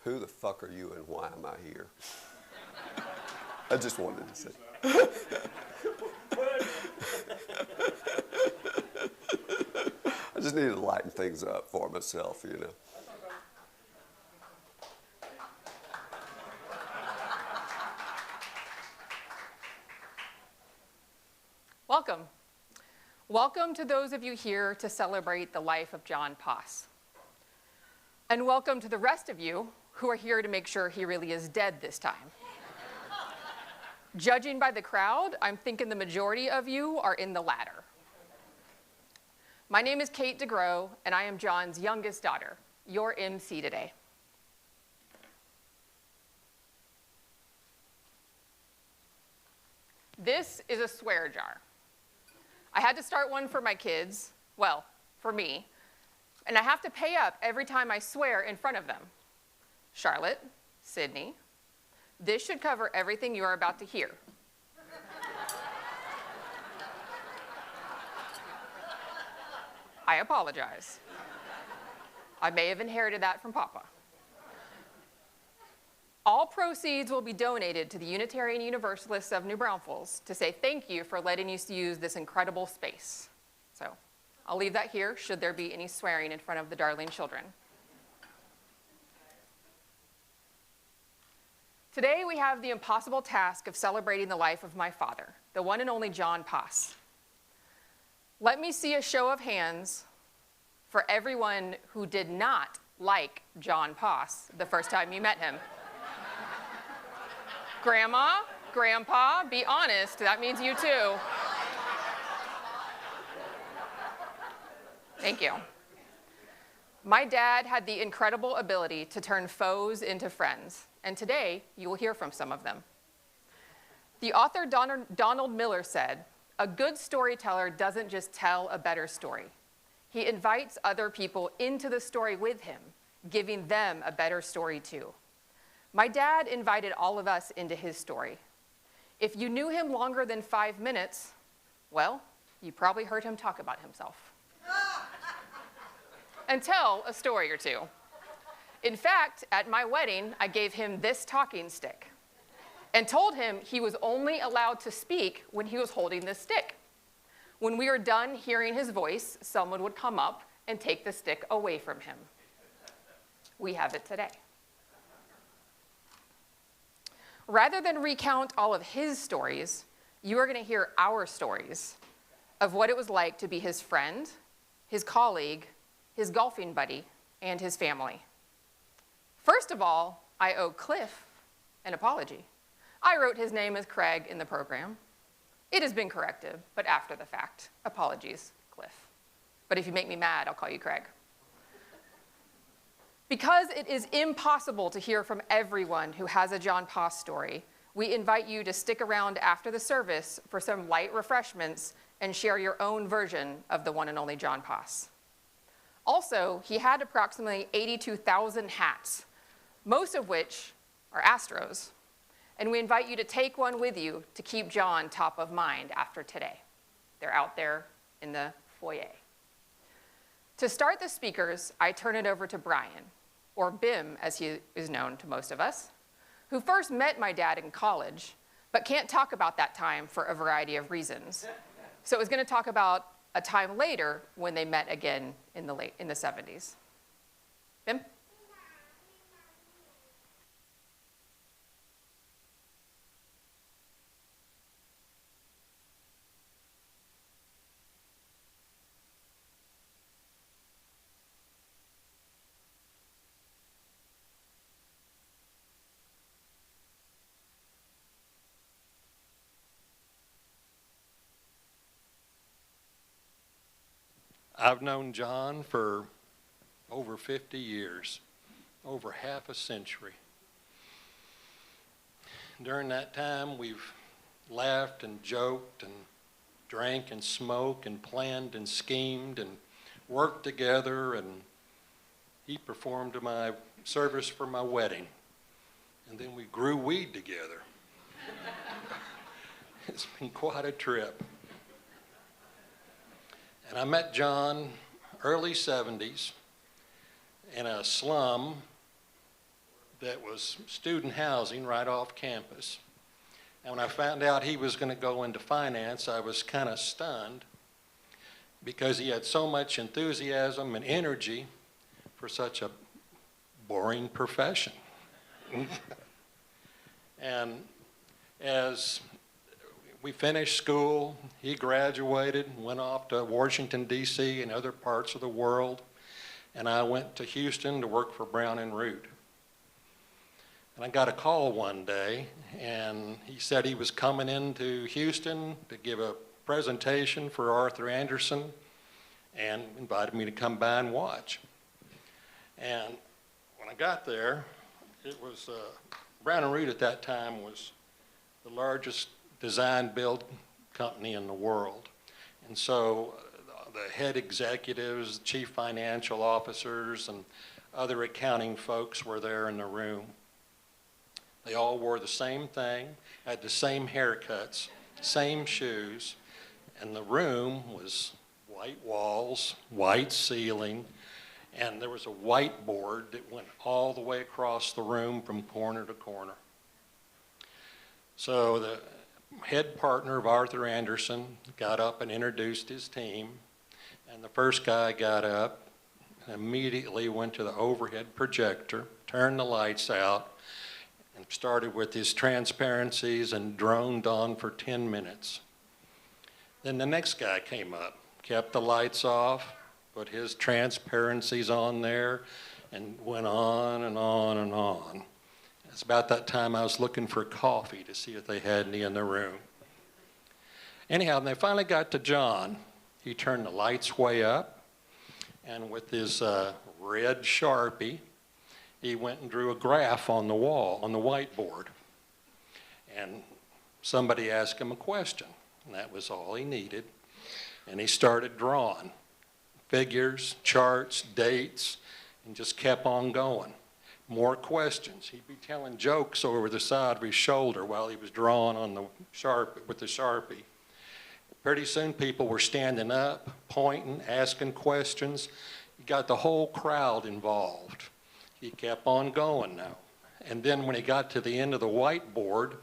who the fuck are you and why am I here? I just wanted to say. I just needed to lighten things up for myself, you know. Welcome. Welcome to those of you here to celebrate the life of John Poss. And welcome to the rest of you who are here to make sure he really is dead this time. Judging by the crowd, I'm thinking the majority of you are in the latter. My name is Kate DeGrow, and I am John's youngest daughter, your MC today. This is a swear jar. I had to start one for my kids, well, for me, and I have to pay up every time I swear in front of them. Charlotte, Sydney, this should cover everything you are about to hear. I apologize. I may have inherited that from Papa. All proceeds will be donated to the Unitarian Universalists of New Braunfels to say thank you for letting us use this incredible space. So I'll leave that here should there be any swearing in front of the darling children. Today we have the impossible task of celebrating the life of my father, the one and only John Poss. Let me see a show of hands for everyone who did not like John Poss the first time you met him. Grandma, Grandpa, be honest, that means you too. Thank you. My dad had the incredible ability to turn foes into friends, and today you will hear from some of them. The author Donald Miller said, "A good storyteller doesn't just tell a better story. He invites other people into the story with him, giving them a better story too." My dad invited all of us into his story. If you knew him longer than 5 minutes, well, you probably heard him talk about himself. And tell a story or two. In fact, at my wedding, I gave him this talking stick and told him he was only allowed to speak when he was holding this stick. When we were done hearing his voice, someone would come up and take the stick away from him. We have it today. Rather than recount all of his stories, you are going to hear our stories of what it was like to be his friend, his colleague, his golfing buddy, and his family. First of all, I owe Cliff an apology. I wrote his name as Craig in the program. It has been corrected, but after the fact. Apologies, Cliff. But if you make me mad, I'll call you Craig. Because it is impossible to hear from everyone who has a John Poss story, we invite you to stick around after the service for some light refreshments and share your own version of the one and only John Poss. Also, he had approximately 82,000 hats, most of which are Astros, and we invite you to take one with you to keep John top of mind after today. They're out there in the foyer. To start the speakers, I turn it over to Brian, or Bim as he is known to most of us, who first met my dad in college, but can't talk about that time for a variety of reasons. So he's going to talk about a time later when they met again in the 70s. Bim? I've known John for over 50 years, over half a century. During that time, we've laughed and joked and drank and smoked and planned and schemed and worked together, and he performed my service for my wedding. And then we grew weed together. It's been quite a trip. And I met John early 70s in a slum that was student housing right off campus. And when I found out he was going to go into finance, I was kind of stunned because he had so much enthusiasm and energy for such a boring profession. And as we finished school, he graduated, went off to Washington, D.C. and other parts of the world, and I went to Houston to work for Brown and Root. And I got a call one day, and he said he was coming into Houston to give a presentation for Arthur Andersen and invited me to come by and watch. And when I got there, it was Brown and Root at that time was the largest design build company in the world. And so the head executives, chief financial officers, and other accounting folks were there in the room. They all wore the same thing, had the same haircuts, same shoes, and the room was white walls, white ceiling, and there was a whiteboard that went all the way across the room from corner to corner. So the head partner of Arthur Andersen got up and introduced his team, and the first guy got up and immediately went to the overhead projector, turned the lights out, and started with his transparencies and droned on for 10 minutes. Then the next guy came up, kept the lights off, put his transparencies on there, and went on and on and on. It's about that time I was looking for coffee to see if they had any in the room. Anyhow, when they finally got to John, he turned the lights way up, and with his red Sharpie, he went and drew a graph on the wall, on the whiteboard. And somebody asked him a question, and that was all he needed. And he started drawing figures, charts, dates, and just kept on going. More questions. He'd be telling jokes over the side of his shoulder while he was drawing on the with the Sharpie. Pretty soon people were standing up, pointing, asking questions. He got the whole crowd involved. He kept on going now. And then when he got to the end of the whiteboard,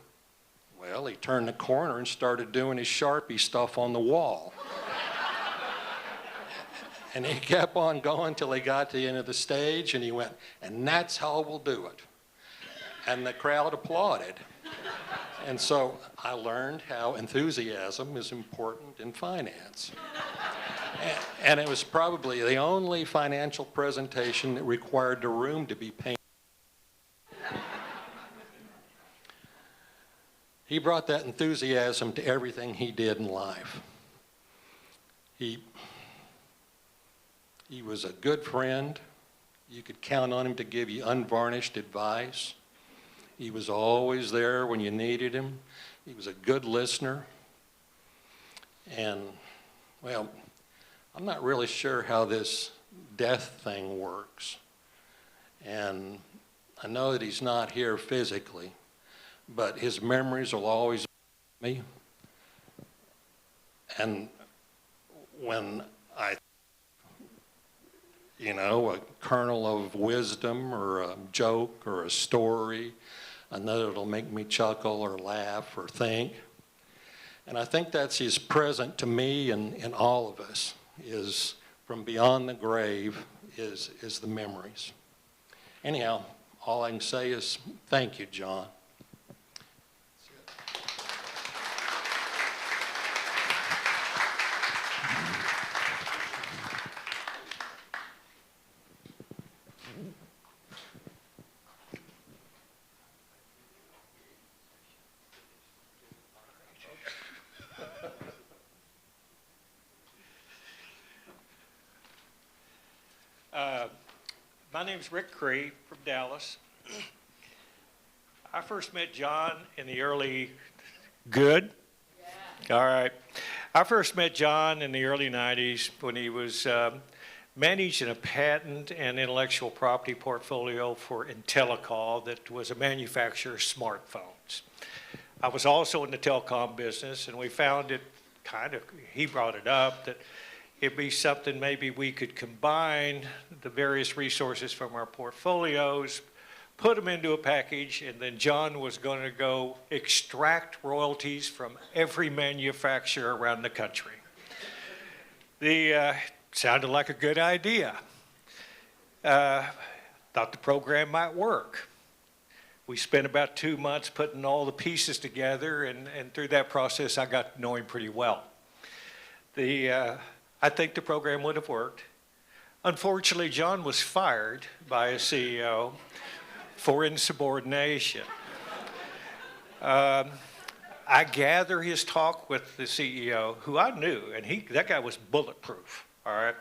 well, he turned the corner and started doing his Sharpie stuff on the wall. And he kept on going till he got to the end of the stage, and he went, and that's how we'll do it. And the crowd applauded. And so I learned how enthusiasm is important in finance. And it was probably the only financial presentation that required the room to be painted. He brought that enthusiasm to everything he did in life. He was a good friend. You could count on him to give you unvarnished advice. He was always there when you needed him. He was a good listener. And, well, I'm not really sure how this death thing works. And I know that he's not here physically, but his memories will always be with me. And when a kernel of wisdom or a joke or a story, I know it'll make me chuckle or laugh or think. And I think that's his present to me and all of us, is from beyond the grave is the memories. Anyhow, all I can say is thank you, John. My name's Rick Cree from Dallas. I first met John in the early... Good? Yeah. All right. I first met John in the early 90s when he was managing a patent and intellectual property portfolio for Intellicall that was a manufacturer of smartphones. I was also in the telecom business, and we found it he brought it up, that it'd be something maybe we could combine the various resources from our portfolios, put them into a package, and then John was going to go extract royalties from every manufacturer around the country. Sounded like a good idea. Thought the program might work. We spent about 2 months putting all the pieces together, and through that process, I got to know him pretty well. I think the program would have worked. Unfortunately, John was fired by a CEO for insubordination. I gather his talk with the CEO, who I knew, and that guy was bulletproof, all right?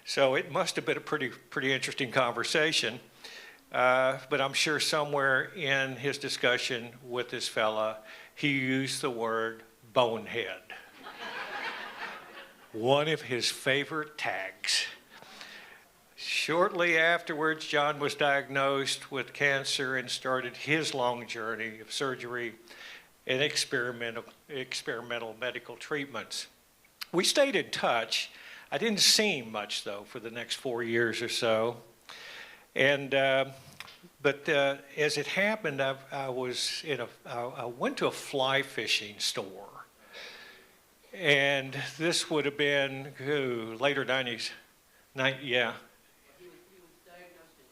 So it must have been a pretty interesting conversation. But I'm sure somewhere in his discussion with this fella, he used the word bonehead. One of his favorite tags. Shortly afterwards, John was diagnosed with cancer and started his long journey of surgery and experimental medical treatments. We stayed in touch. I didn't see him much, though, for the next 4 years or so. And but as it happened, I went to a fly fishing store. And this would have been, later 90s? Yeah. He was diagnosed in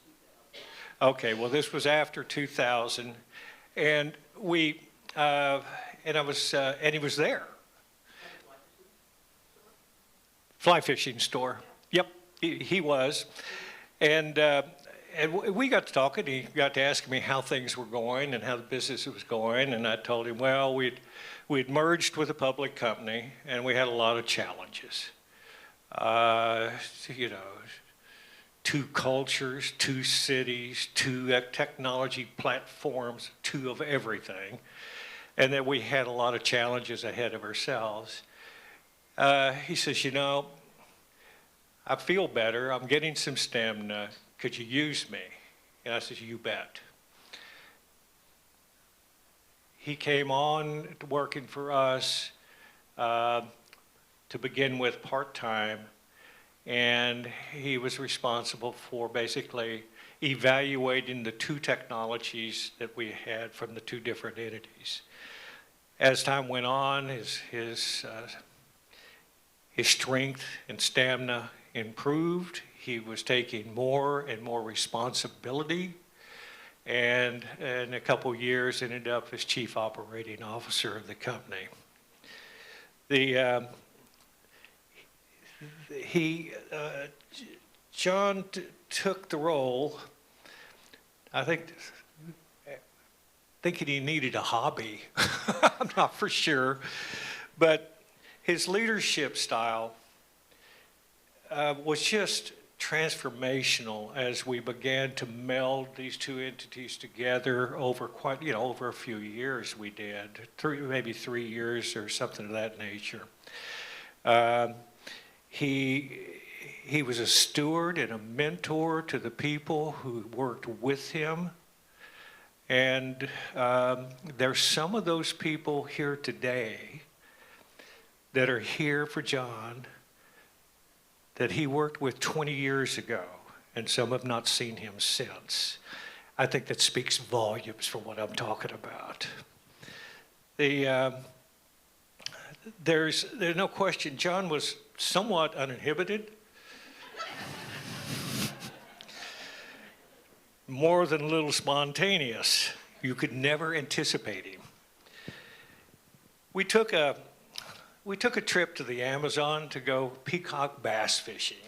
2000. Okay, well, this was after 2000. And and he was there. Fly fishing store. Yep, he was. And we got to talking. He got to asking me how things were going and how the business was going. And I told him, well, we'd merged with a public company, and we had a lot of challenges. 2 cultures, 2 cities, 2 technology platforms, 2 of everything. And that we had a lot of challenges ahead of ourselves. He says, I feel better. I'm getting some stamina. Could you use me? And I said, you bet. He came on working for us to begin with part-time, and he was responsible for basically evaluating the 2 technologies that we had from the 2 different entities. As time went on, his strength and stamina improved. He was taking more and more responsibility, and in a couple of years ended up as chief operating officer of the company. John took the role, I think, thinking he needed a hobby. I'm not for sure, but his leadership style was just transformational as we began to meld these 2 entities together over over a few years. We did maybe 3 years or something of that nature. He was a steward and a mentor to the people who worked with him. And there's some of those people here today that are here for John that he worked with 20 years ago, and some have not seen him since. I think that speaks volumes for what I'm talking about. There's no question, John was somewhat uninhibited, more than a little spontaneous. You could never anticipate him. We took a trip to the Amazon to go peacock bass fishing.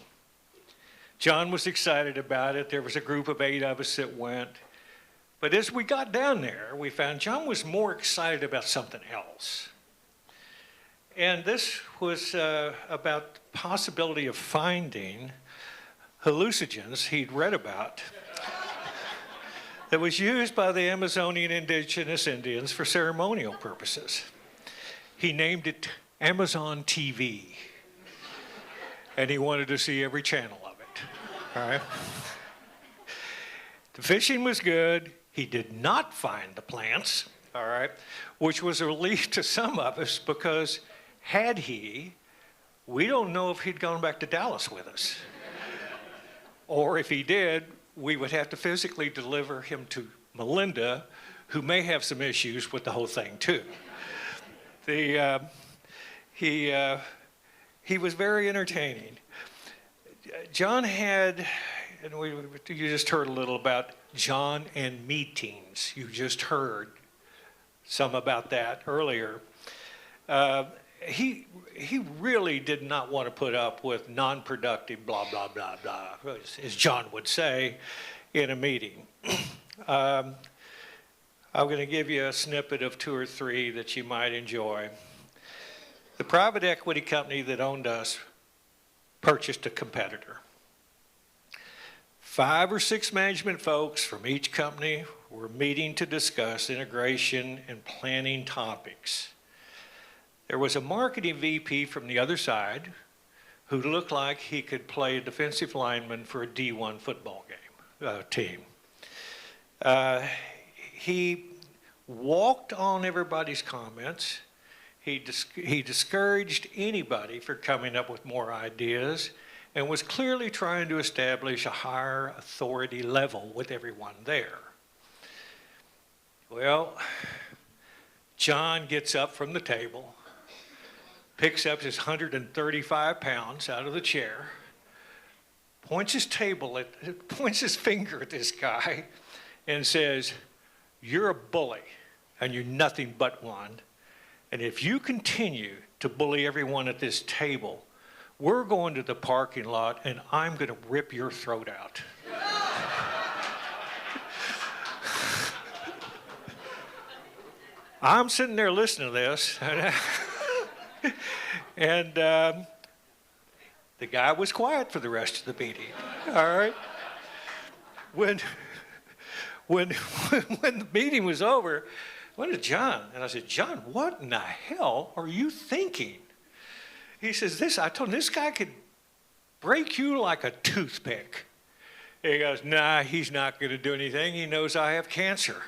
John was excited about it. There was a group of 8 of us that went. But as we got down there, we found John was more excited about something else. And this was about the possibility of finding hallucinogens he'd read about that was used by the Amazonian indigenous Indians for ceremonial purposes. He named it Amazon TV, and he wanted to see every channel of it, all right? The fishing was good. He did not find the plants, all right, which was a relief to some of us because had he, we don't know if he'd gone back to Dallas with us. Or if he did, we would have to physically deliver him to Melinda, who may have some issues with the whole thing too. He was very entertaining. John had, and you just heard a little about John and meetings. You just heard some about that earlier. He really did not want to put up with non-productive blah, blah, blah, blah, as John would say in a meeting. I'm going to give you a snippet of 2 or 3 that you might enjoy. The private equity company that owned us purchased a competitor. 5 or 6 management folks from each company were meeting to discuss integration and planning topics. There was a marketing VP from the other side who looked like he could play a defensive lineman for a D1 football team. He walked on everybody's comments. He discouraged anybody for coming up with more ideas and was clearly trying to establish a higher authority level with everyone there. Well, John gets up from the table, picks up his 135 pounds out of the chair, points his finger at this guy and says, "You're a bully and you're nothing but one. And if you continue to bully everyone at this table, we're going to the parking lot and I'm going to rip your throat out." I'm sitting there listening to this, and the guy was quiet for the rest of the meeting. All right. When the meeting was over, I went to John and I said, "John, what in the hell are you thinking?" He says, I told him, "This guy could break you like a toothpick." He goes, "Nah, he's not going to do anything. He knows I have cancer."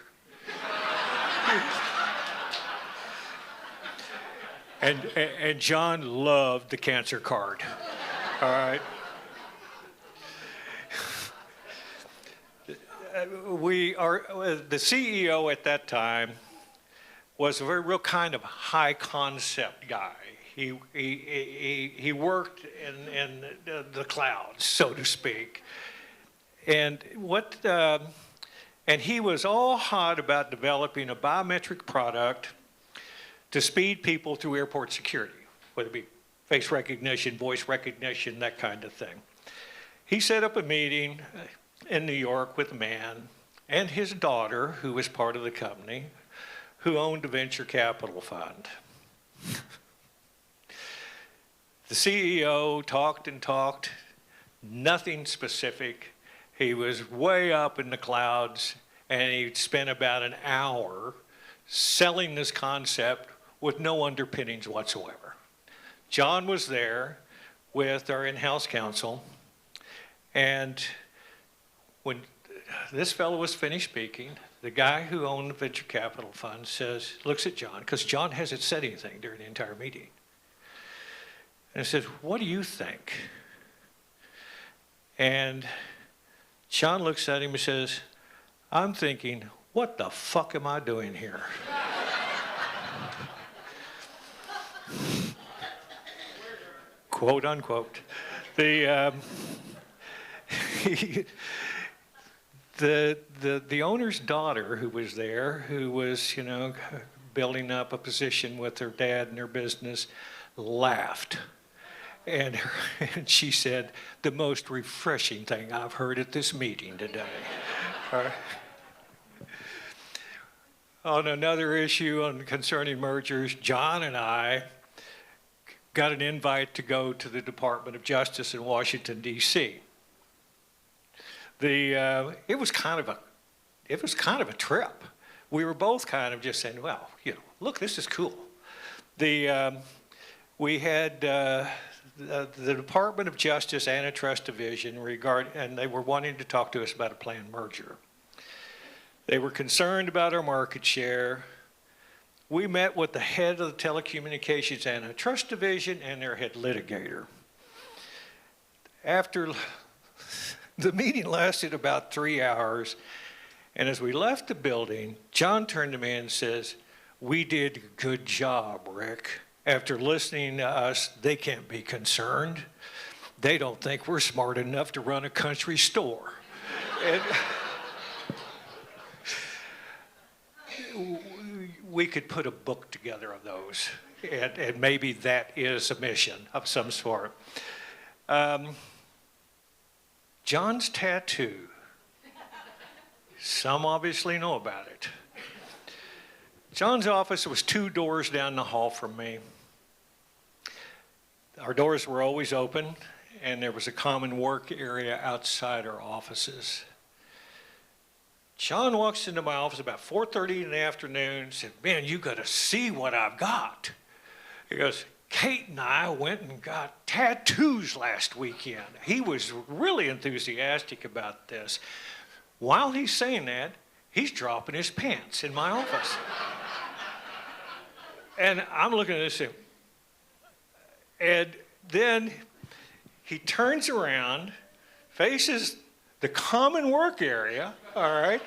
And John loved the cancer card. All right. The CEO at that time was a very real kind of high concept guy. He worked in the clouds, so to speak, and he was all hot about developing a biometric product to speed people through airport security, whether it be face recognition, voice recognition, that kind of thing. He set up a meeting in New York with a man and his daughter, who was part of the company, who owned a venture capital fund. The CEO talked and talked, nothing specific. He was way up in the clouds, and he spent about an hour selling this concept with no underpinnings whatsoever. John was there with our in-house counsel, and when this fellow was finished speaking, the guy who owned the venture capital fund looks at John, because John hasn't said anything during the entire meeting, and says, "What do you think?" And John looks at him and says, "I'm thinking, what the fuck am I doing here?" Quote unquote. The owner's daughter, who was there, who was, building up a position with her dad in her business, laughed. And she said, "The most refreshing thing I've heard at this meeting today." All right. On another issue concerning mergers, John and I got an invite to go to the Department of Justice in Washington, D.C. It was kind of a trip. We were both kind of just saying, "Well, look, this is cool." We had the Department of Justice Antitrust Division and they were wanting to talk to us about a planned merger. They were concerned about our market share. We met with the head of the Telecommunications Antitrust Division and their head litigator. After The meeting lasted about 3 hours, and as we left the building, John turned to me and says, "We did a good job, Rick. After listening to us, they can't be concerned. They don't think we're smart enough to run a country store." And we could put a book together of those, and maybe that is a mission of some sort. John's tattoo. Some obviously know about it. John's office was 2 doors down the hall from me. Our doors were always open, and there was a common work area outside our offices. John walks into my office about 4:30 in the afternoon and said, "Man, you got to see what I've got." He goes, "Kate and I went and got tattoos last weekend." He was really enthusiastic about this. While he's saying that, he's dropping his pants in my office. And I'm looking at this thing. And then he turns around, faces the common work area, all right,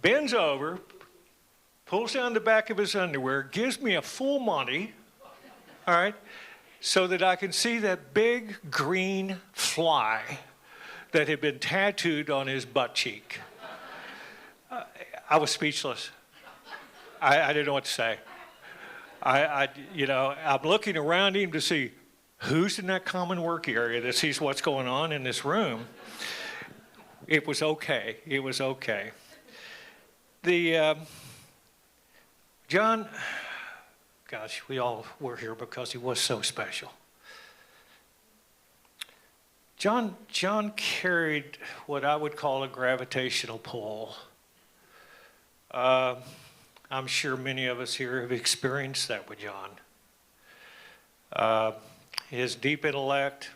bends over, pulls down the back of his underwear, gives me a full Monty, all right, so that I can see that big green fly that had been tattooed on his butt cheek. I was speechless. I didn't know what to say. I'm looking around him to see who's in that common work area that sees what's going on in this room. It was okay. It was okay. John, gosh, we all were here because he was so special. John carried what I would call a gravitational pull. I'm sure many of us here have experienced that with John. His deep intellect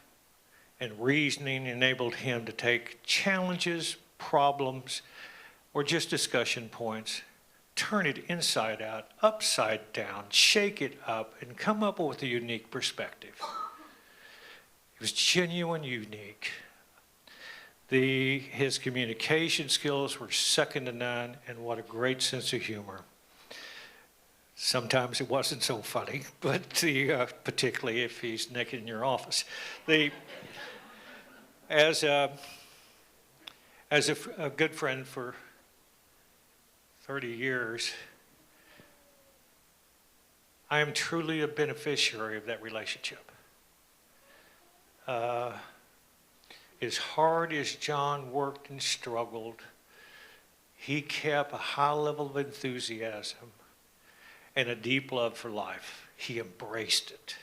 and reasoning enabled him to take challenges, problems, or just discussion points, turn it inside out, upside down, shake it up, and come up with a unique perspective. It was genuine, unique. His communication skills were second to none, and what a great sense of humor. Sometimes it wasn't so funny, but particularly if he's naked in your office. As a good friend for 30 years, I am truly a beneficiary of that relationship. As hard as John worked and struggled, he kept a high level of enthusiasm and a deep love for life. He embraced it.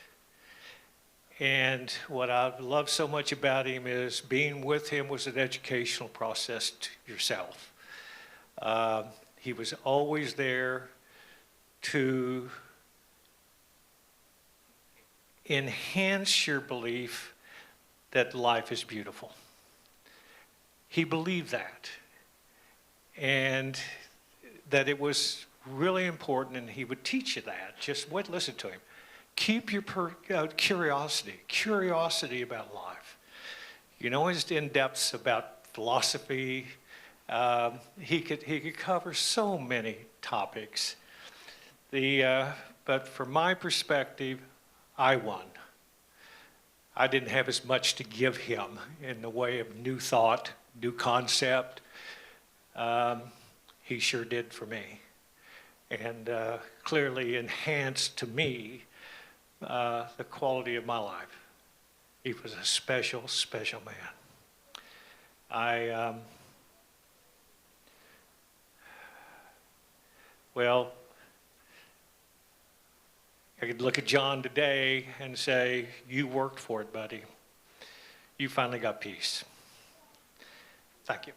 And what I love so much about him is being with him was an educational process to yourself. He was always there to enhance your belief that life is beautiful. He believed that, and that it was really important, and he would teach you that. Just listen to him. Keep your curiosity about life. You know his in-depths about philosophy. He could cover so many topics. But from my perspective, I won. I didn't have as much to give him in the way of new thought, new concept. He sure did for me, and clearly enhanced to me the quality of my life. He was a special, special man. I could look at John today and say, you worked for it, buddy. You finally got peace. Thank you.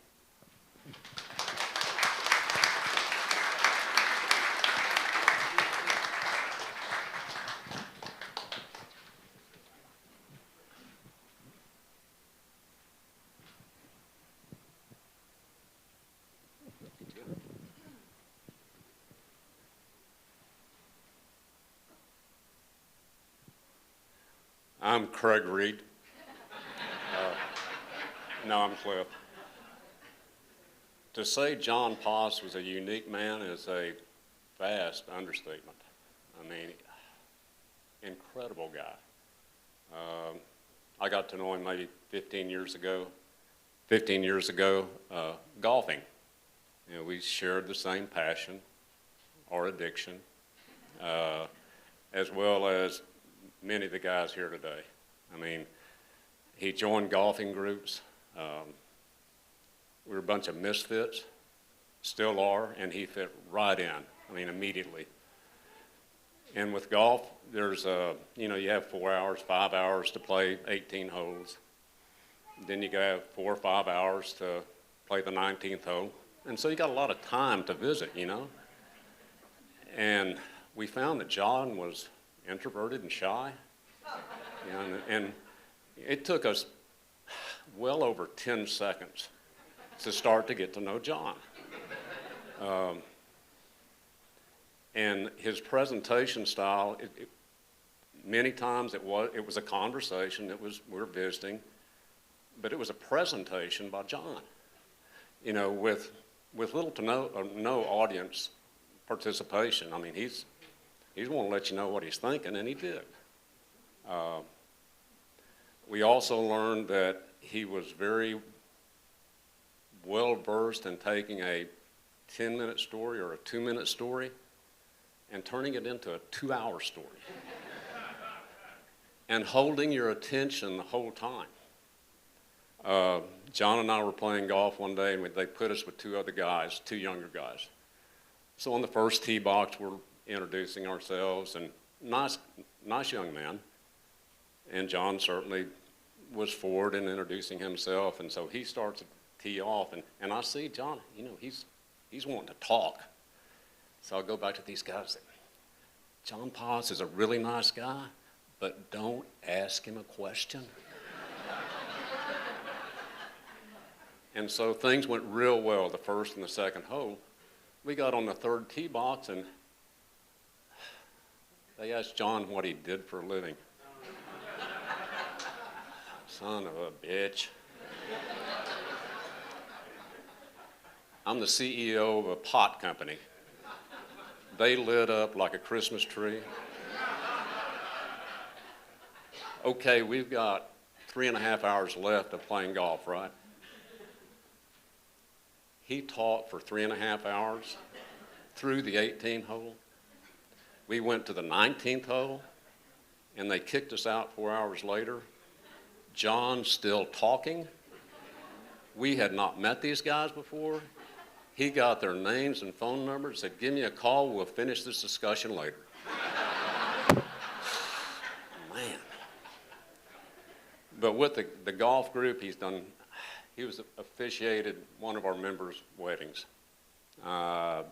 I'm Craig Reed. No, I'm Cliff. To say John Poss was a unique man is a vast understatement. I mean, incredible guy. I got to know him maybe 15 years ago. Golfing. You know, we shared the same passion or addiction, as well as many of the guys here today. I mean, he joined golfing groups. We were a bunch of misfits, still are, and he fit right in, I mean, immediately. And with golf, there's you know, you have 4 hours, 5 hours to play 18 holes. Then you have 4 or 5 hours to play the 19th hole. And so you got a lot of time to visit, you know. And we found that John was introverted and shy. You know, and it took us well over 10 seconds to start to get to know John. And his presentation style, many times it was a conversation, we were visiting, but it was a presentation by John, you know, with little to no audience participation. I mean, he's want to let you know what he's thinking, and he did. We also learned that he was very well versed in taking a 10-minute story or a 2-minute story and turning it into a 2-hour story and holding your attention the whole time. John and I were playing golf one day, and they put us with 2 other guys, 2 younger guys. So on the first tee box, we're introducing ourselves, and nice young man. And John certainly was forward in introducing himself, and so he starts to tee off, and I see John, you know, he's wanting to talk. So I'll go back to these guys. John Poss is a really nice guy, but don't ask him a question. And so things went real well the first and the second hole. We got on the third tee box, and they asked John what he did for a living. Son of a bitch. I'm the CEO of a pot company. They lit up like a Christmas tree. Okay, we've got 3.5 hours left of playing golf, right? He taught for 3.5 hours through the 18th hole. We went to the 19th hole, and they kicked us out 4 hours later. John still talking. We had not met these guys before. He got their names and phone numbers, said, give me a call, we'll finish this discussion later. Man. But with the golf group, he was officiated one of our members' weddings.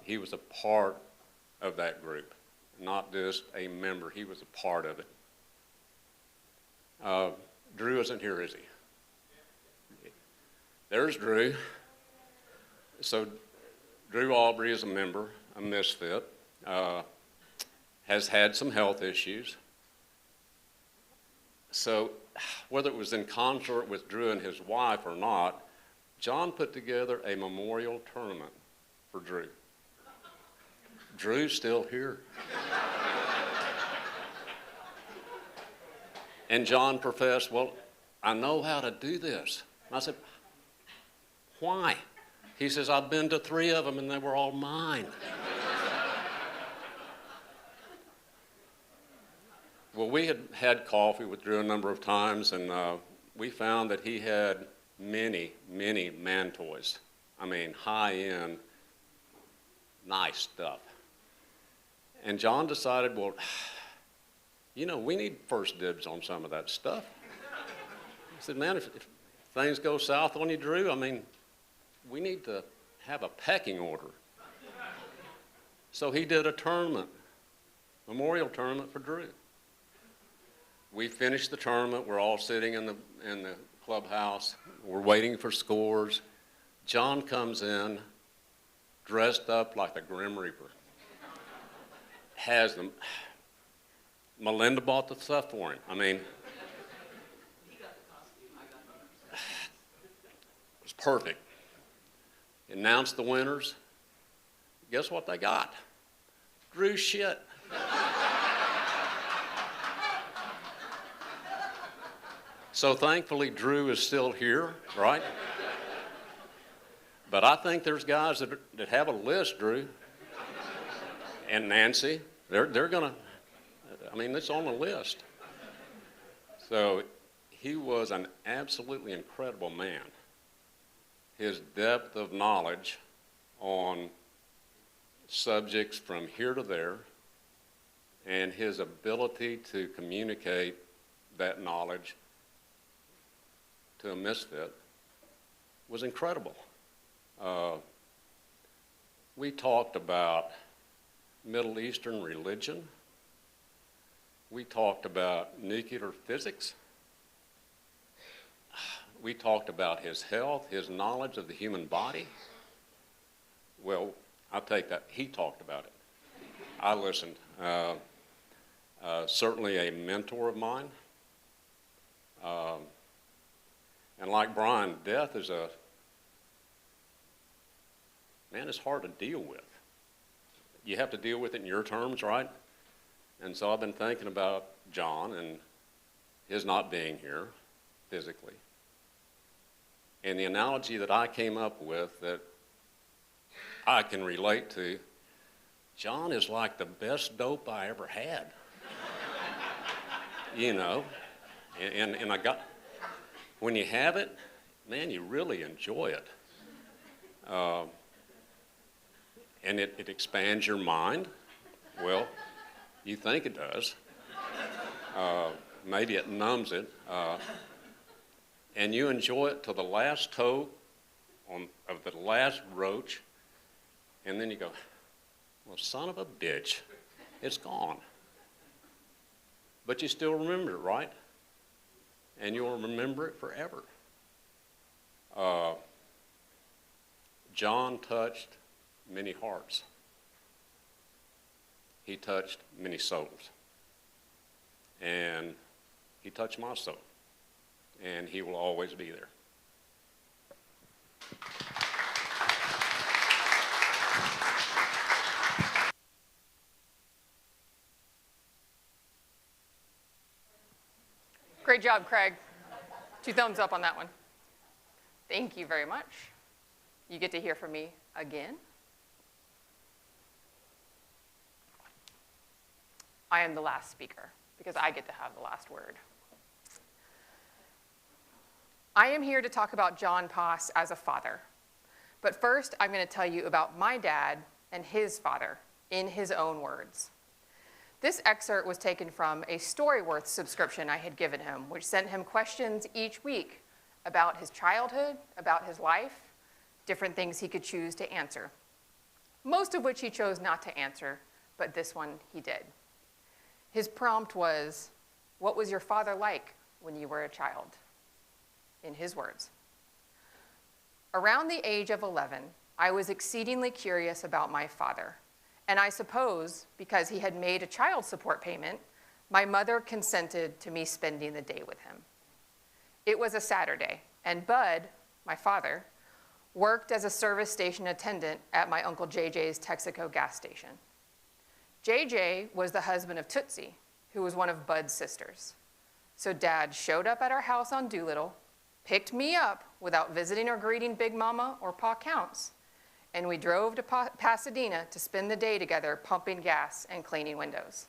He was a part of that group, not just a member, he was a part of it. Drew isn't here, is he? There's Drew. So Drew Aubrey is a member, a misfit, has had some health issues. So whether it was in concert with Drew and his wife or not, John put together a memorial tournament for Drew. Drew's still here. And John professed, well, I know how to do this. And I said, why? He says, I've been to 3 of them and they were all mine. Well, we had coffee with Drew a number of times, and we found that he had many, many man toys. I mean, high-end, nice stuff. And John decided, well, you know, we need first dibs on some of that stuff. I said, man, if things go south on you, Drew, I mean, we need to have a pecking order. So he did a tournament, memorial tournament for Drew. We finished the tournament. We're all sitting in the clubhouse. We're waiting for scores. John comes in, dressed up like the Grim Reaper. Has them. Melinda bought the stuff for him. I mean, perfect. Announced the winners. Guess what they got? Drew shit. So thankfully, Drew is still here, right? But I think there's guys that have a list, Drew. And Nancy, they're gonna, I mean, it's on the list. So he was an absolutely incredible man. His depth of knowledge on subjects from here to there, and his ability to communicate that knowledge to a misfit was incredible. We talked about Middle Eastern religion. We talked about nuclear physics. We talked about his health, his knowledge of the human body. Well, I'll take that. He talked about it. I listened. Certainly a mentor of mine. And like Brian, death is it's hard to deal with. You have to deal with it in your terms, right? And so I've been thinking about John and his not being here physically. And the analogy that I came up with that I can relate to, John is like the best dope I ever had. You know, and I got, when you have it, man, you really enjoy it. And it expands your mind. Well, you think it does. Maybe it numbs it. And you enjoy it till the last toe of the last roach. And then you go, well, son of a bitch, it's gone. But you still remember it, right? And you'll remember it forever. John touched many hearts. He touched many souls. And he touched my soul. And he will always be there. Great job, Craig. 2 thumbs up on that one. Thank you very much. You get to hear from me again. I am the last speaker because I get to have the last word. I am here to talk about John Poss as a father. But first, I'm going to tell you about my dad and his father in his own words. This excerpt was taken from a Storyworth subscription I had given him, which sent him questions each week about his childhood, about his life, different things he could choose to answer. Most of which he chose not to answer, but this one he did. His prompt was, "What was your father like when you were a child?" In his words. Around the age of 11, I was exceedingly curious about my father. And I suppose because he had made a child support payment, my mother consented to me spending the day with him. It was a Saturday, and Bud, my father, worked as a service station attendant at my Uncle JJ's Texaco gas station. JJ was the husband of Tootsie, who was one of Bud's sisters. So Dad showed up at our house on Doolittle, picked me up without visiting or greeting Big Mama or Pa Counts, and we drove to Pasadena to spend the day together pumping gas and cleaning windows.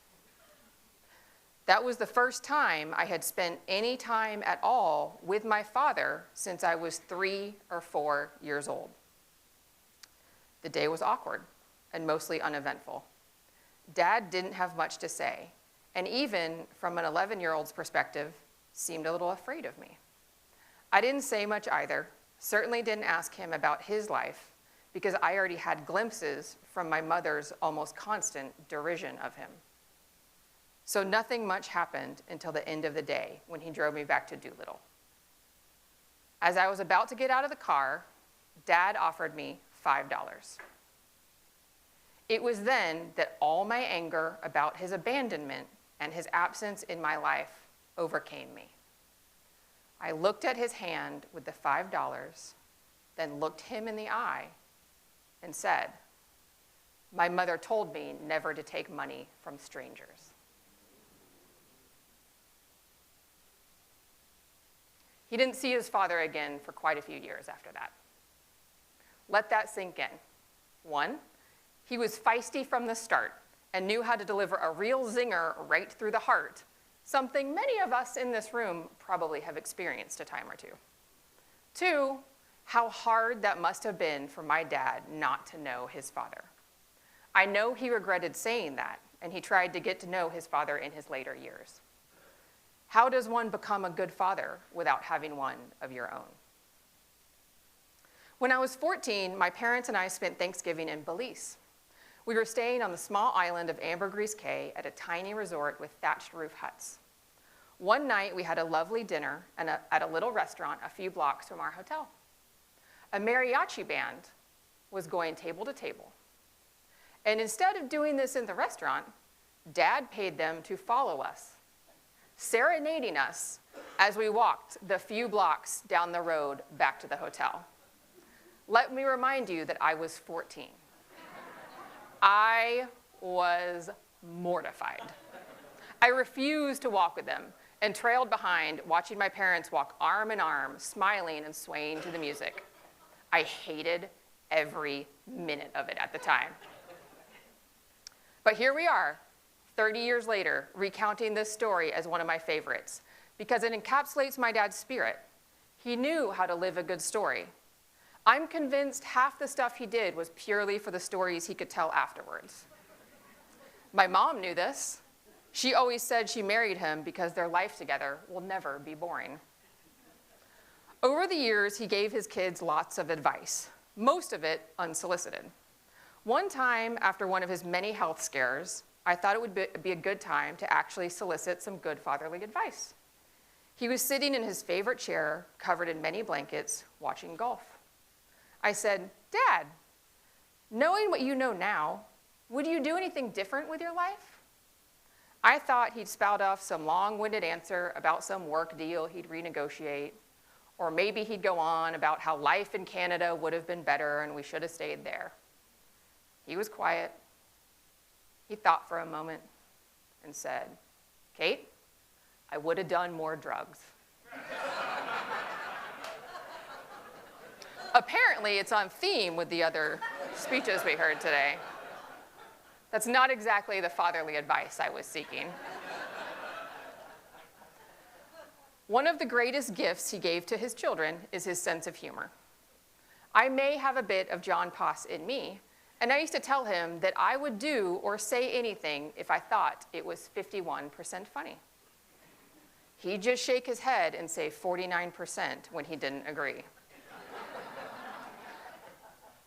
That was the first time I had spent any time at all with my father since I was 3 or 4 years old. The day was awkward and mostly uneventful. Dad didn't have much to say, and even from an 11-year-old's perspective, seemed a little afraid of me. I didn't say much either, certainly didn't ask him about his life, because I already had glimpses from my mother's almost constant derision of him. So nothing much happened until the end of the day when he drove me back to Doolittle. As I was about to get out of the car, Dad offered me $5. It was then that all my anger about his abandonment and his absence in my life overcame me. I looked at his hand with the $5 then looked him in the eye and said, "My mother told me never to take money from strangers." He didn't see his father again for quite a few years after that. Let that sink in. 1, he was feisty from the start and knew how to deliver a real zinger right through the heart, something many of us in this room probably have experienced a time or two. 2, how hard that must have been for my dad not to know his father. I know he regretted saying that, and he tried to get to know his father in his later years. How does one become a good father without having one of your own? When I was 14, my parents and I spent Thanksgiving in Belize. We were staying on the small island of Ambergris Caye at a tiny resort with thatched roof huts. One night, we had a lovely dinner at a little restaurant a few blocks from our hotel. A mariachi band was going table to table. And instead of doing this in the restaurant, Dad paid them to follow us, serenading us as we walked the few blocks down the road back to the hotel. Let me remind you that I was 14. I was mortified. I refused to walk with them and trailed behind, watching my parents walk arm in arm, smiling and swaying to the music. I hated every minute of it at the time. But here we are, 30 years later, recounting this story as one of my favorites, because it encapsulates my dad's spirit. He knew how to live a good story. I'm convinced half the stuff he did was purely for the stories he could tell afterwards. My mom knew this. She always said she married him because their life together will never be boring. Over the years, he gave his kids lots of advice, most of it unsolicited. One time, after one of his many health scares, I thought it would be a good time to actually solicit some good fatherly advice. He was sitting in his favorite chair, covered in many blankets, watching golf. I said, "Dad, knowing what you know now, would you do anything different with your life?" I thought he'd spout off some long-winded answer about some work deal he'd renegotiate, or maybe he'd go on about how life in Canada would have been better and we should have stayed there. He was quiet. He thought for a moment and said, "Kate, I would have done more drugs." Apparently, it's on theme with the other speeches we heard today. That's not exactly the fatherly advice I was seeking. One of the greatest gifts he gave to his children is his sense of humor. I may have a bit of John Poss in me, and I used to tell him that I would do or say anything if I thought it was 51% funny. He'd just shake his head and say 49% when he didn't agree.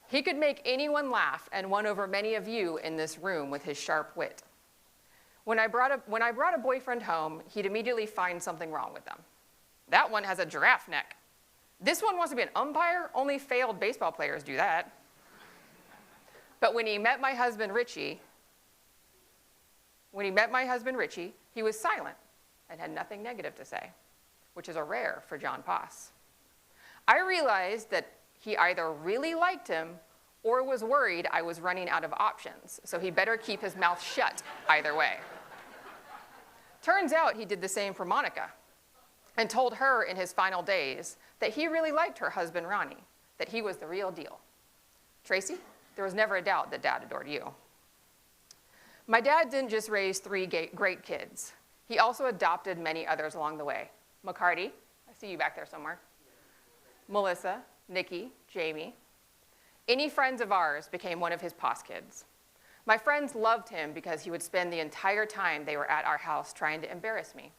He could make anyone laugh and won over many of you in this room with his sharp wit. When I brought a boyfriend home, he'd immediately find something wrong with them. "That one has a giraffe neck. This one wants to be an umpire? Only failed baseball players do that." But when he met my husband, Richie, he was silent and had nothing negative to say, which is a rare for John Poss. I realized that he either really liked him or was worried I was running out of options, so he better keep his mouth shut either way. Turns out he did the same for Monica and told her in his final days that he really liked her husband, Ronnie, that he was the real deal. Tracy, there was never a doubt that Dad adored you. My dad didn't just raise 3 great kids. He also adopted many others along the way. McCarty, I see you back there somewhere. Melissa, Nikki, Jamie. Any friends of ours became one of his Poss kids. My friends loved him because he would spend the entire time they were at our house trying to embarrass me.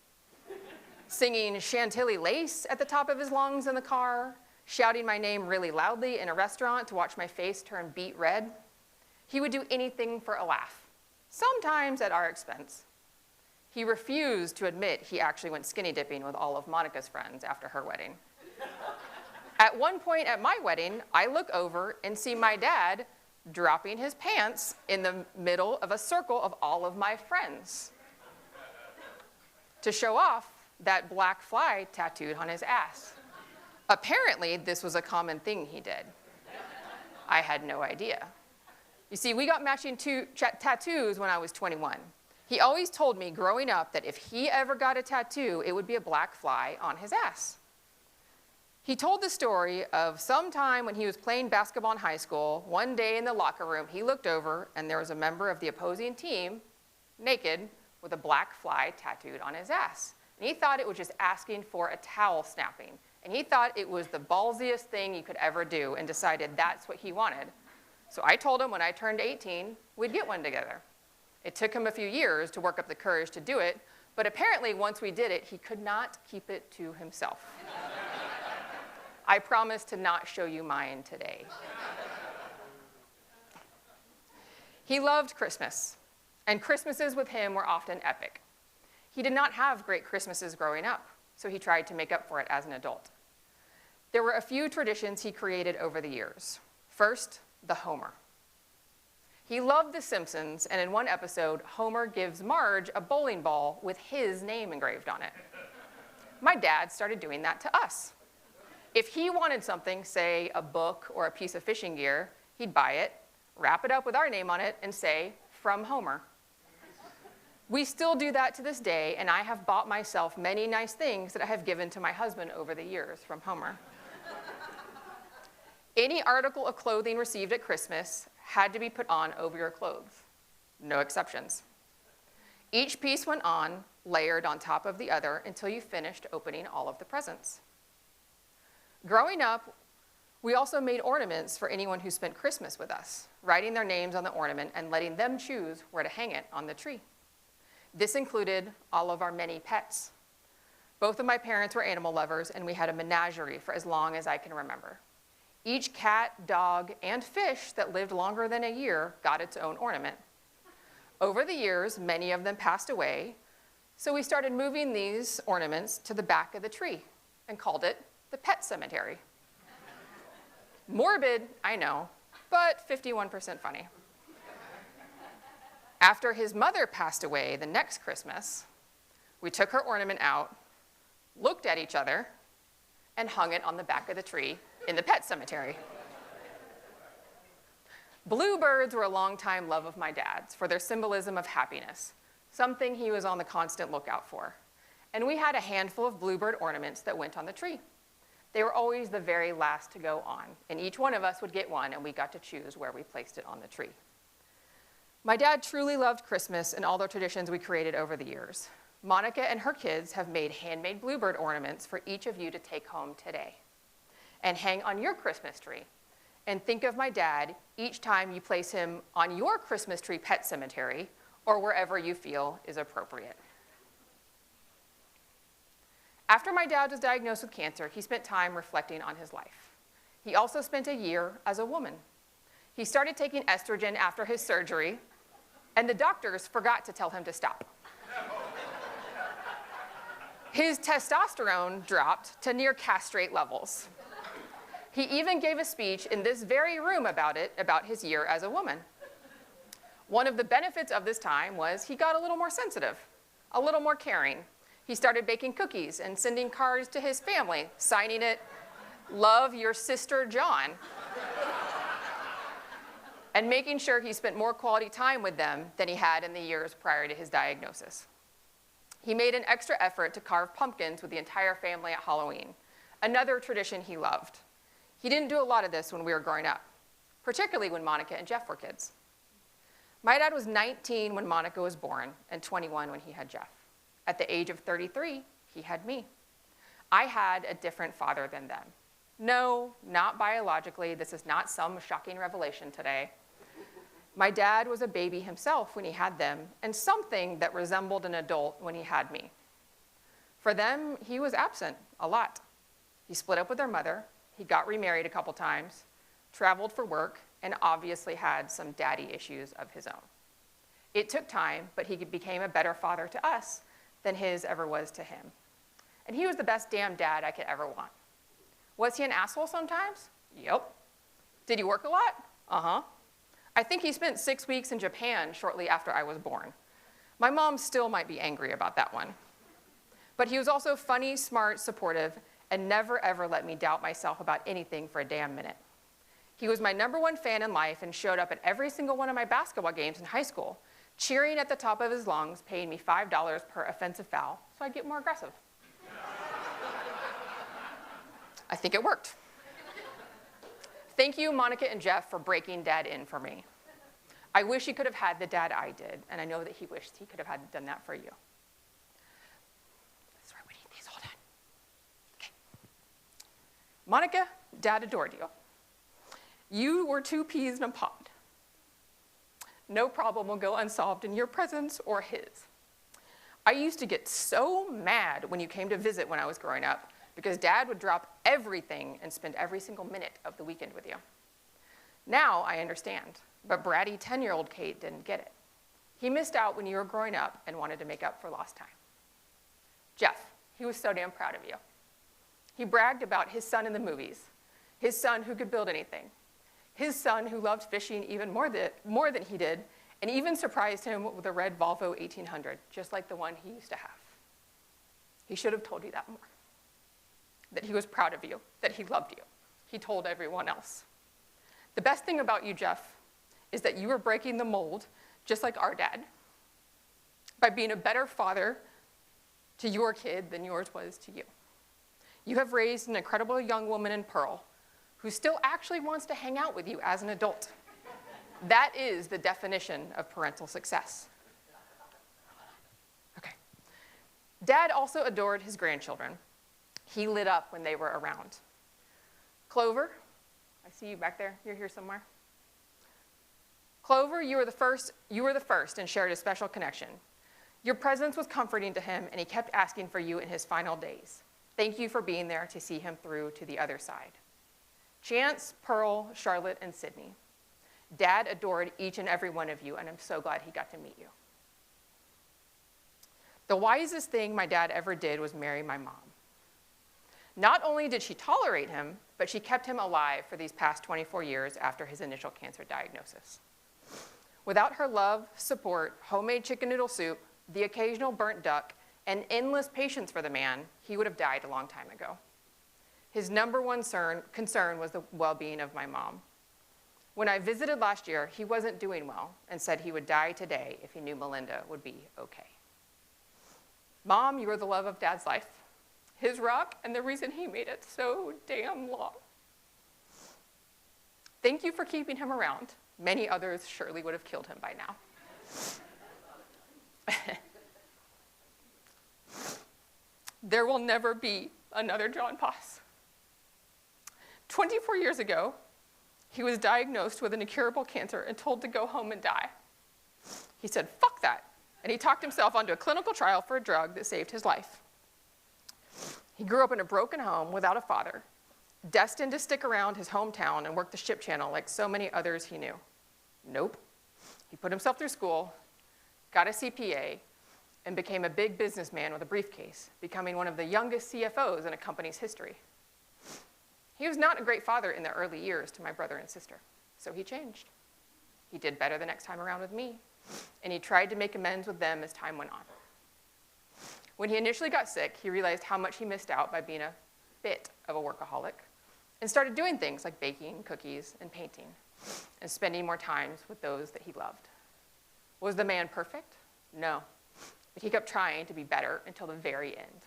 Singing Chantilly Lace at the top of his lungs in the car, shouting my name really loudly in a restaurant to watch my face turn beet red. He would do anything for a laugh, sometimes at our expense. He refused to admit he actually went skinny dipping with all of Monica's friends after her wedding. At one point at my wedding, I look over and see my dad dropping his pants in the middle of a circle of all of my friends to show off that black fly tattooed on his ass. Apparently, this was a common thing he did. I had no idea. You see, we got matching tattoos when I was 21. He always told me growing up that if he ever got a tattoo, it would be a black fly on his ass. He told the story of some time when he was playing basketball in high school. One day in the locker room, he looked over and there was a member of the opposing team, naked, with a black fly tattooed on his ass. And he thought it was just asking for a towel snapping. And he thought it was the ballsiest thing you could ever do and decided that's what he wanted. So I told him when I turned 18, we'd get one together. It took him a few years to work up the courage to do it, but apparently once we did it, he could not keep it to himself. I promise to not show you mine today. He loved Christmas, and Christmases with him were often epic. He did not have great Christmases growing up, so he tried to make up for it as an adult. There were a few traditions he created over the years. First, the Homer. He loved The Simpsons, and in one episode, Homer gives Marge a bowling ball with his name engraved on it. My dad started doing that to us. If he wanted something, say a book or a piece of fishing gear, he'd buy it, wrap it up with our name on it, and say, "From Homer." We still do that to this day, and I have bought myself many nice things that I have given to my husband over the years from Homer. Any article of clothing received at Christmas had to be put on over your clothes. No exceptions. Each piece went on, layered on top of the other, until you finished opening all of the presents. Growing up, we also made ornaments for anyone who spent Christmas with us, writing their names on the ornament and letting them choose where to hang it on the tree. This included all of our many pets. Both of my parents were animal lovers, and we had a menagerie for as long as I can remember. Each cat, dog, and fish that lived longer than a year got its own ornament. Over the years, many of them passed away, so we started moving these ornaments to the back of the tree and called it the pet cemetery. Morbid, I know, but 51% funny. After his mother passed away the next Christmas, we took her ornament out, looked at each other, and hung it on the back of the tree in the pet cemetery. Bluebirds were a longtime love of my dad's for their symbolism of happiness, something he was on the constant lookout for. And we had a handful of bluebird ornaments that went on the tree. They were always the very last to go on, and each one of us would get one, and we got to choose where we placed it on the tree. My dad truly loved Christmas and all the traditions we created over the years. Monica and her kids have made handmade bluebird ornaments for each of you to take home today and hang on your Christmas tree. And think of my dad each time you place him on your Christmas tree pet cemetery or wherever you feel is appropriate. After my dad was diagnosed with cancer, he spent time reflecting on his life. He also spent a year as a woman. He started taking estrogen after his surgery, and the doctors forgot to tell him to stop. His testosterone dropped to near castrate levels. He even gave a speech in this very room about his year as a woman. One of the benefits of this time was he got a little more sensitive, a little more caring. He started baking cookies and sending cards to his family, signing it, "Love your sister John," and making sure he spent more quality time with them than he had in the years prior to his diagnosis. He made an extra effort to carve pumpkins with the entire family at Halloween, another tradition he loved. He didn't do a lot of this when we were growing up, particularly when Monica and Jeff were kids. My dad was 19 when Monica was born and 21 when he had Jeff. At the age of 33, he had me. I had a different father than them. No, not biologically. This is not some shocking revelation today. My dad was a baby himself when he had them, and something that resembled an adult when he had me. For them, he was absent a lot. He split up with their mother, he got remarried a couple times, traveled for work, and obviously had some daddy issues of his own. It took time, but he became a better father to us than his ever was to him. And he was the best damn dad I could ever want. Was he an asshole sometimes? Yep. Did he work a lot? Uh-huh. I think he spent 6 weeks in Japan shortly after I was born. My mom still might be angry about that one. But he was also funny, smart, supportive, and never ever let me doubt myself about anything for a damn minute. He was my #1 fan in life and showed up at every single one of my basketball games in high school, cheering at the top of his lungs, paying me $5 per offensive foul, so I'd get more aggressive. I think it worked. Thank you, Monica and Jeff, for breaking Dad in for me. I wish he could have had the dad I did, and I know that he wished he could have done that for you. That's right, we need these, hold on. Okay. Monica, Dad adored you. You were 2 peas in a pod. No problem will go unsolved in your presence or his. I used to get so mad when you came to visit when I was growing up because Dad would drop everything and spend every single minute of the weekend with you. Now I understand, but bratty 10-year-old Kate didn't get it. He missed out when you were growing up and wanted to make up for lost time. Jeff, he was so damn proud of you. He bragged about his son in the movies, his son who could build anything, his son who loved fishing even more than he did, and even surprised him with a red Volvo 1800, just like the one he used to have. He should have told you that more, that he was proud of you, that he loved you. He told everyone else. The best thing about you, Jeff, is that you are breaking the mold, just like our dad, by being a better father to your kid than yours was to you. You have raised an incredible young woman in Pearl who still actually wants to hang out with you as an adult. That is the definition of parental success. Okay. Dad also adored his grandchildren. He lit up when they were around. Clover, I see you back there. You're here somewhere. Clover, you were the first and shared a special connection. Your presence was comforting to him, and he kept asking for you in his final days. Thank you for being there to see him through to the other side. Chance, Pearl, Charlotte, and Sydney. Dad adored each and every one of you, and I'm so glad he got to meet you. The wisest thing my dad ever did was marry my mom. Not only did she tolerate him, but she kept him alive for these past 24 years after his initial cancer diagnosis. Without her love, support, homemade chicken noodle soup, the occasional burnt duck, and endless patience for the man, he would have died a long time ago. His #1 concern was the well-being of my mom. When I visited last year, he wasn't doing well and said he would die today if he knew Melinda would be okay. Mom, you are the love of Dad's life, his rock, and the reason he made it so damn long. Thank you for keeping him around. Many others surely would have killed him by now. There will never be another John Poss. 24 years ago, he was diagnosed with an incurable cancer and told to go home and die. He said, fuck that, and he talked himself onto a clinical trial for a drug that saved his life. He grew up in a broken home without a father, destined to stick around his hometown and work the ship channel like so many others he knew. Nope. He put himself through school, got a CPA, and became a big businessman with a briefcase, becoming one of the youngest CFOs in a company's history. He was not a great father in the early years to my brother and sister, so he changed. He did better the next time around with me, and he tried to make amends with them as time went on. When he initially got sick, he realized how much he missed out by being a bit of a workaholic, and started doing things like baking, cookies, and painting, and spending more time with those that he loved. Was the man perfect? No, but he kept trying to be better until the very end.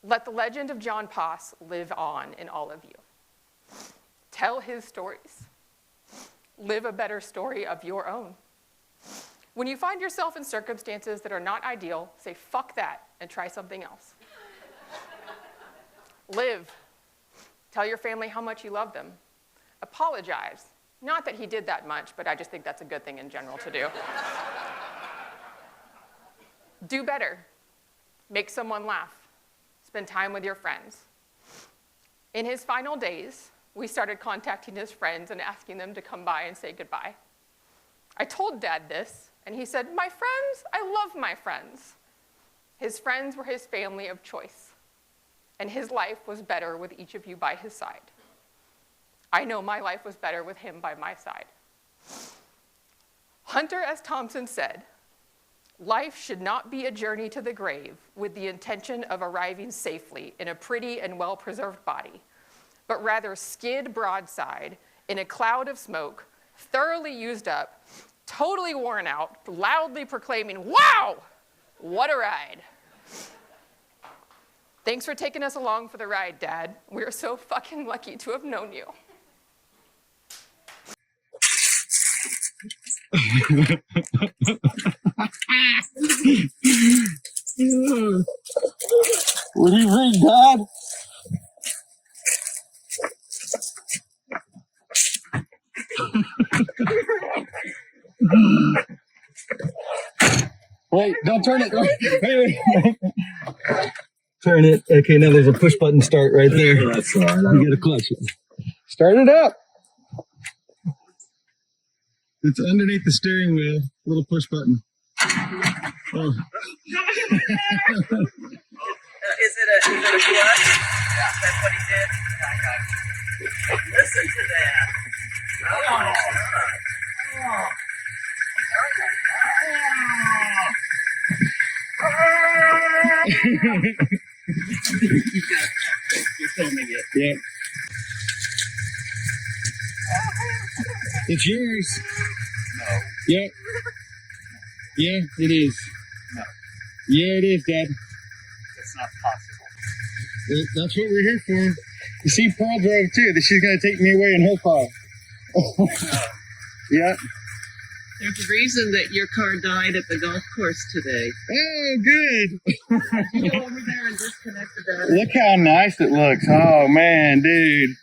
Let the legend of John Poss live on in all of you. Tell his stories. Live a better story of your own. When you find yourself in circumstances that are not ideal, say, fuck that, and try something else. Live. Tell your family how much you love them. Apologize. Not that he did that much, but I just think that's a good thing in general to do. Do better. Make someone laugh. Spend time with your friends. In his final days, we started contacting his friends and asking them to come by and say goodbye. I told Dad this, and he said, my friends, I love my friends. His friends were his family of choice, and his life was better with each of you by his side. I know my life was better with him by my side. Hunter S. Thompson said, life should not be a journey to the grave with the intention of arriving safely in a pretty and well-preserved body, but rather skid broadside in a cloud of smoke, thoroughly used up, totally worn out, loudly proclaiming, "Wow, what a ride." Thanks for taking us along for the ride, Dad. We're so fucking lucky to have known you. What do you read, Dad? Wait, don't turn it. Wait. Turn it. Okay, now there's a push button start right there. That's all right. You gotta clutch it. Start it up. It's underneath the steering wheel. Little push button. Oh. Is it a clutch? Yeah. That's what he did? Listen to that. Oh. You're filming it. Yeah. It's yours. No. Yeah. Yeah, it is. No. Yeah, it is, Dad. It's not possible. That's what we're here for. You see, Pearl drove too. That she's gonna take me away in her car. Yeah. There's a reason that your car died at the golf course today. Oh, good. Go over there and disconnect the battery. Look how nice it looks. Oh man, dude.